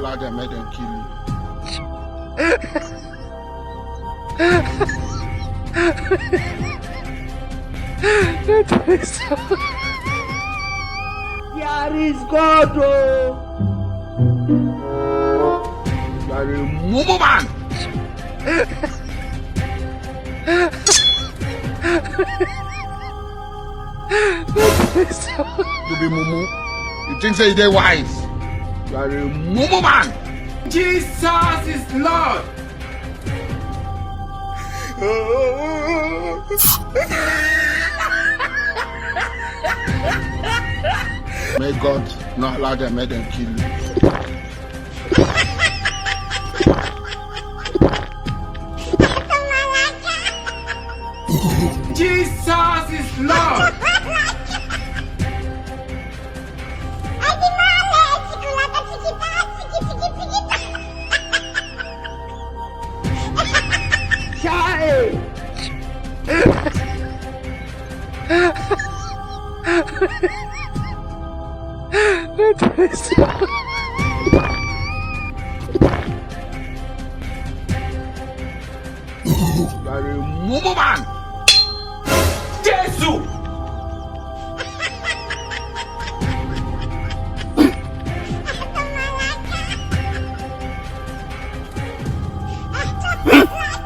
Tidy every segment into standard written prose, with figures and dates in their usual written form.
allow them, make them kill you. Here is God, oh. You are a mumu man. You be mumu. You think say they wise? You are a mumu man. Jesus is Lord. May God not allow them, make them kill you. Jesus is Lord. Child. You are a mumu man. Jesus.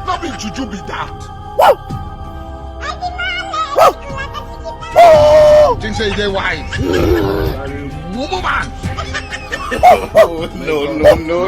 Not be juju be that. You think say they wise? You are a mumu man. Oh, no.